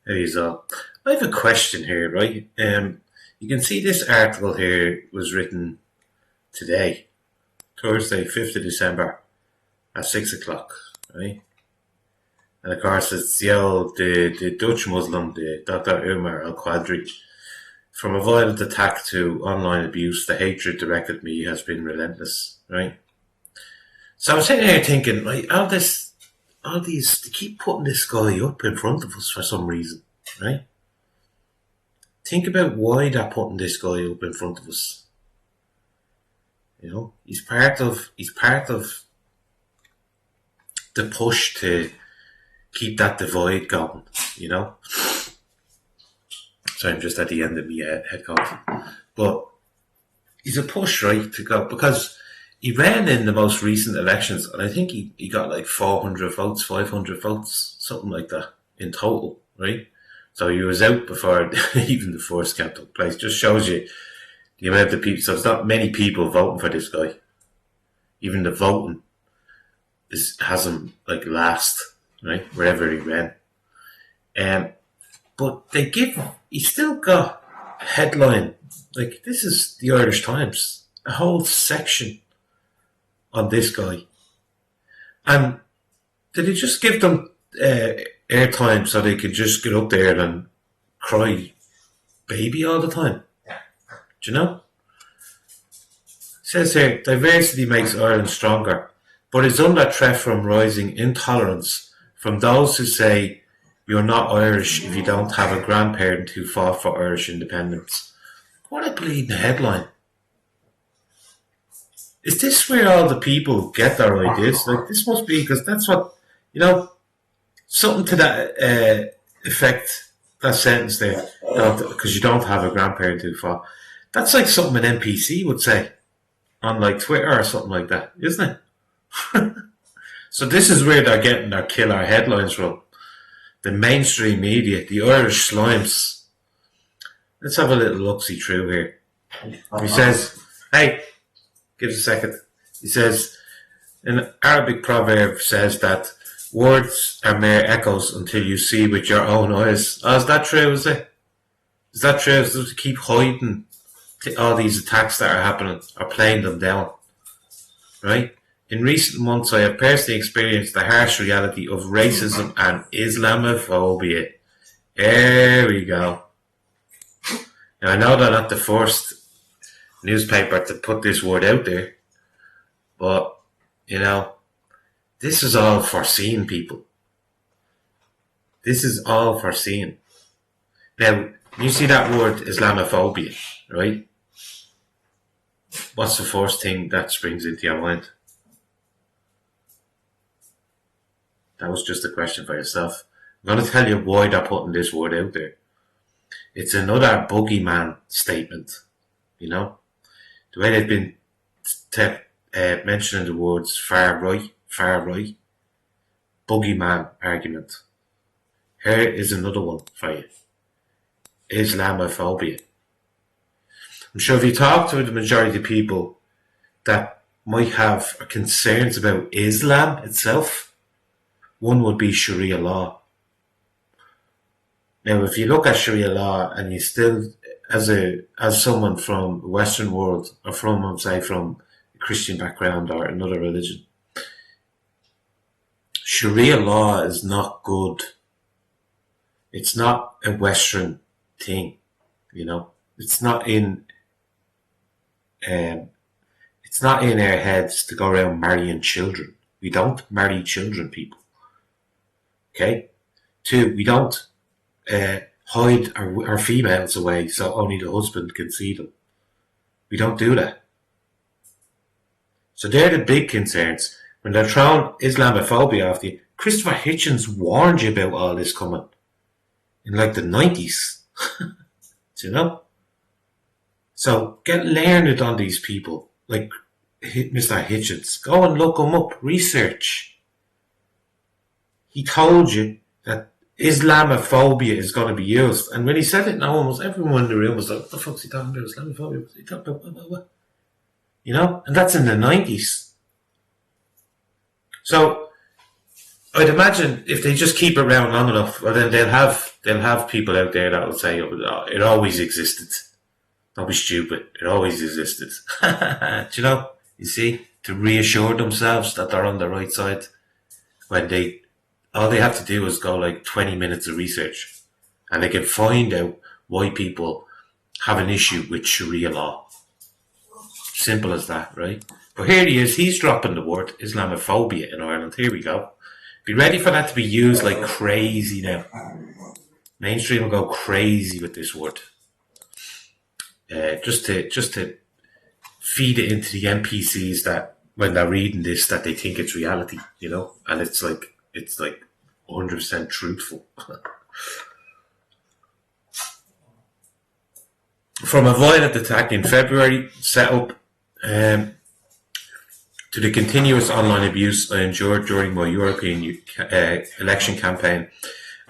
Hey, so I have a question here, right? You can see this article here was written today, Thursday, 5th of December at 6 o'clock, right? And of course, it's the Dutch Muslim, the Dr. Umar Al Qadri. From a violent attack to online abuse, the hatred directed at me has been relentless, right? So I'm sitting here thinking, like, all these, they keep putting this guy up in front of us for some reason, right? Think about why they're putting this guy up in front of us. You know, he's part of the push to keep that divide going. You know, so I'm just at the end of my head count, but he's a push right to go because he ran in the most recent elections, and I think he got like 400 votes, 500 votes, something like that in total, right? So he was out before even the first count took place. Just shows you the amount of people. So it's not many people voting for this guy. Even the voting has him like last, right? Wherever he ran. But he's still got a headline. Like, this is the Irish Times. A whole section on this guy. And did he just give them airtime so they could just get up there and cry baby all the time? Do you know? It says here, diversity makes Ireland stronger, but is under threat from rising intolerance from those who say you're not Irish if you don't have a grandparent who fought for Irish independence. What a bleeding headline. Is this where all the people get their ideas? Like, this must be, because that's what, something to that effect, that sentence there, because you don't have a grandparent who fought. That's like something an NPC would say on like Twitter or something like that, isn't it? So this is where they're getting their killer headlines from. The mainstream media, the Irish slimes. Let's have a little look-see through here. He says, hey, give us a second. He says, an Arabic proverb says that words are mere echoes until you see with your own eyes. Oh, is that true, is it? Is that true? Is it to keep hiding all these attacks that are happening or playing them down? Right? In recent months, I have personally experienced the harsh reality of racism and Islamophobia. There we go. Now, I know they're not the first newspaper to put this word out there, but, this is all foreseen, people. This is all foreseen. Now, you see that word Islamophobia, right? What's the first thing that springs into your mind? That was just a question for yourself. I'm going to tell you why they're putting this word out there. It's another boogeyman statement, The way they've been mentioning the words far right, boogeyman argument. Here is another one for you. Islamophobia. I'm sure if you talk to the majority of people that might have concerns about Islam itself, one would be Sharia law. Now, if you look at Sharia law and you still, as someone from the Western world or from a Christian background or another religion, Sharia law is not good. It's not a Western thing, It's not in our heads to go around marrying children. We don't marry children, people. Okay? 2, we don't hide our females away so only the husband can see them. We don't do that. So they're the big concerns. When they're throwing Islamophobia after you, Christopher Hitchens warned you about all this coming in like the 90s. Do you know? So get learned on these people, like Mr. Hitchens. Go and look him up, research. He told you that Islamophobia is going to be used. And when he said it, everyone in the room was like, what the fuck's he talking about? Islamophobia? What's he talking about? What? And that's in the 90s. So I'd imagine if they just keep it around long enough, well, then they'll have people out there that will say, "Oh, it always existed. Don't be stupid. It always existed." Do you know? You see, to reassure themselves that they're on the right side when all they have to do is go like 20 minutes of research, and they can find out why people have an issue with Sharia law. Simple as that, right? But here he is. He's dropping the word Islamophobia in Ireland. Here we go. Be ready for that to be used like crazy now. Mainstream will go crazy with this word, just to feed it into the NPCs that when they're reading this, that they think it's reality, and it's like 100% truthful. From a violent attack in February, set up to the continuous online abuse I endured during my European election campaign,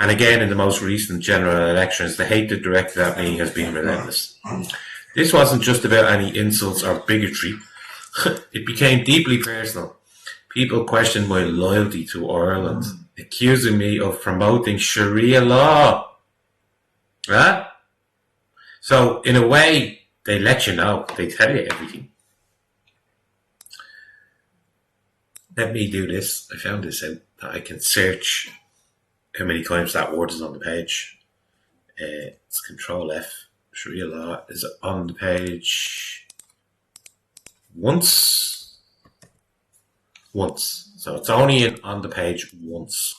and again in the most recent general elections, the hatred directed at me has been relentless. This wasn't just about any insults or bigotry. It became deeply personal. People questioned my loyalty to Ireland, accusing me of promoting Sharia law. Huh? So, in a way, they let you know. They tell you everything. Let me do this. I found this out that I can search how many times that word is on the page. It's Control F. Sharia law is on the page once. So it's only on the page once.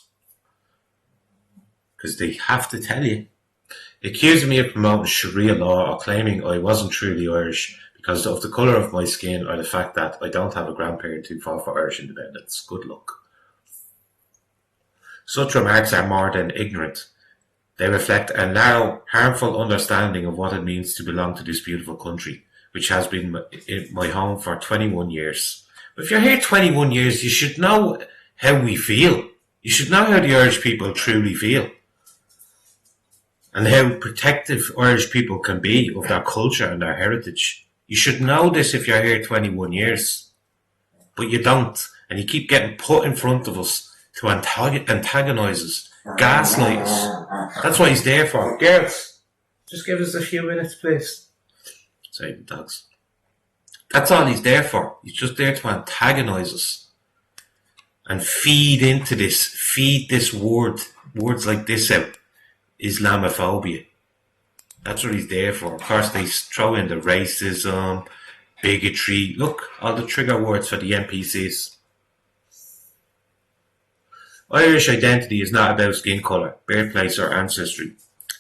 Because they have to tell you. Accusing me of promoting Sharia law or claiming I wasn't truly Irish because of the colour of my skin or the fact that I don't have a grandparent who fought for Irish independence. Good luck. Such remarks are more than ignorant. They reflect a narrow, harmful understanding of what it means to belong to this beautiful country, which has been my home for 21 years. But if you're here 21 years, you should know how we feel. You should know how the Irish people truly feel. And how protective Irish people can be of their culture and their heritage. You should know this if you're here 21 years. But you don't. And you keep getting put in front of us to antagonise us, gaslight us. That's what he's there for. Girls, just give us a few minutes, please. Sorry, the dogs. That's all he's there for. He's just there to antagonise us. And feed into this. Feed this words like this out. Islamophobia. That's what he's there for. Of course, they throw in the racism, bigotry. Look, all the trigger words for the NPCs. Irish identity is not about skin colour, birthplace or ancestry.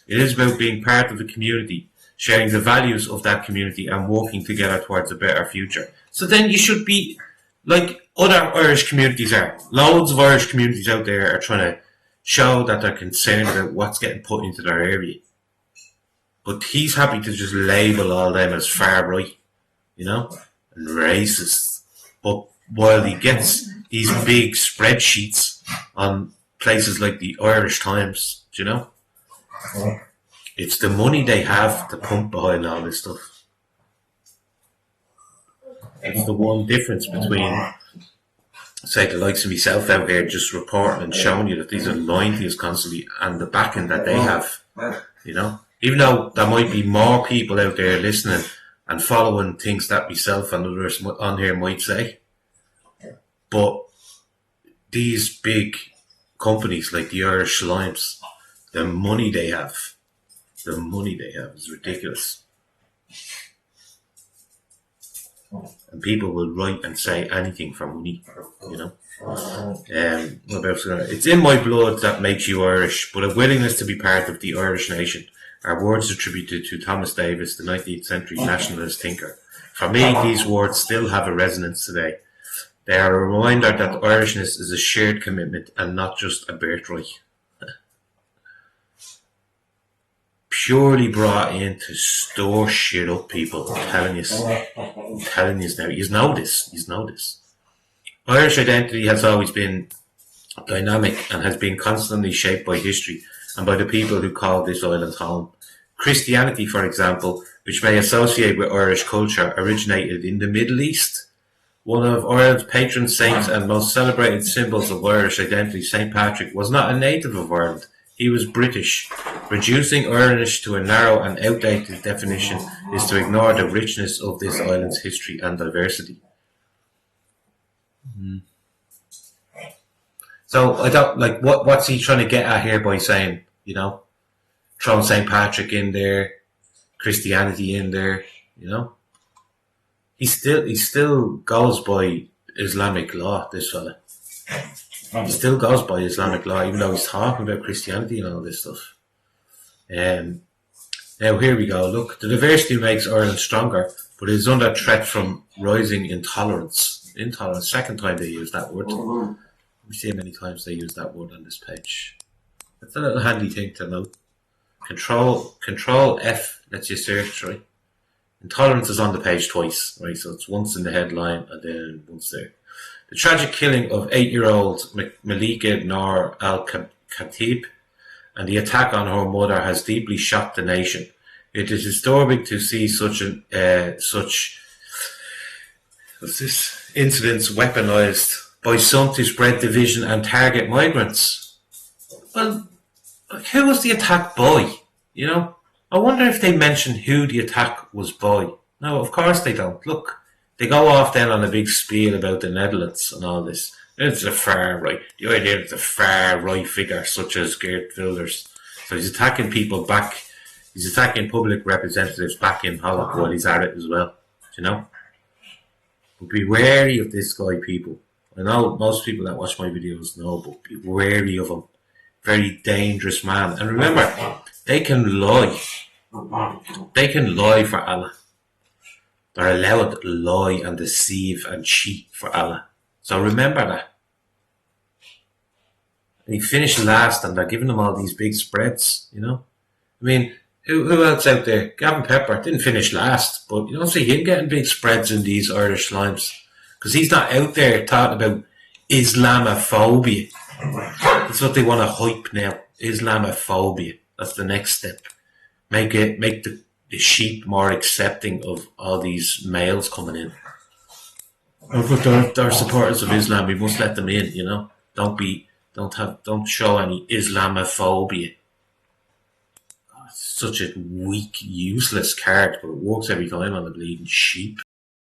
It is about being part of a community, sharing the values of that community and working together towards a better future. So then you should be like other Irish communities are. Loads of Irish communities out there are trying to show that they're concerned about what's getting put into their area. But he's happy to just label all them as far right, and racist. But while he gets these big spreadsheets on places like the Irish Times, it's the money they have to pump behind all this stuff. It's the one difference between, say, the likes of myself out here just reporting and showing you that these are lying to us constantly and the backing that they have, Even though there might be more people out there listening and following things that myself and others on here might say. But these big companies like the Irish Limes, the money they have is ridiculous. And people will write and say anything for money, It's in my blood that makes you Irish, but a willingness to be part of the Irish nation are words attributed to Thomas Davis, the 19th century nationalist thinker. For me, these words still have a resonance today. They are a reminder that Irishness is a shared commitment and not just a birthright. Purely brought in to store shit up, people. I'm telling you now. You know this. Irish identity has always been dynamic and has been constantly shaped by history and by the people who call this island home. Christianity, for example, which may associate with Irish culture, originated in the Middle East, One of Ireland's patron saints and most celebrated symbols of Irish identity, St. Patrick, was not a native of Ireland. He was British. Reducing Irish to a narrow and outdated definition is to ignore the richness of this island's history and diversity. So I don't like what's he trying to get at here by saying, throwing St. Patrick in there, Christianity in there, He still goes by Islamic law, this fella. He still goes by Islamic law, even though he's talking about Christianity and all this stuff. Now here we go. Look, the diversity makes Ireland stronger, but it is under threat from rising intolerance. Intolerance. Second time they use that word. Let me see how many times they use that word on this page. That's a little handy thing to note. Control F lets you search, right? Intolerance is on the page twice, right? So it's once in the headline and then once there. The tragic killing of 8-year-old Malika Noor Al-Khatib and the attack on her mother has deeply shocked the nation. It is disturbing to see such incidents weaponized by some to spread division and target migrants. Well, who was the attack by? I wonder if they mention who the attack was by. No, of course they don't. Look, they go off then on a big spiel about the Netherlands and all this. It's a far right. The idea it's a far right figure such as Geert Wilders. So he's attacking people back. He's attacking public representatives back in Holland while he's at it as well. But be wary of this guy, people. I know most people that watch my videos know, but be wary of him. Very dangerous man. And remember, they can lie. They can lie for Allah. They're allowed to lie and deceive and cheat for Allah. So remember that. And he finished last and they're giving him all these big spreads, I mean, who else out there? Gavin Pepper didn't finish last, but you don't see him getting big spreads in these Irish slimes. Because he's not out there talking about Islamophobia. That's what they want to hype now. Islamophobia. That's the next step. Make the sheep more accepting of all these males coming in. But they're supporters of Islam. We must let them in. Don't show any Islamophobia. It's such a weak, useless card, but it works every time on the bleeding sheep.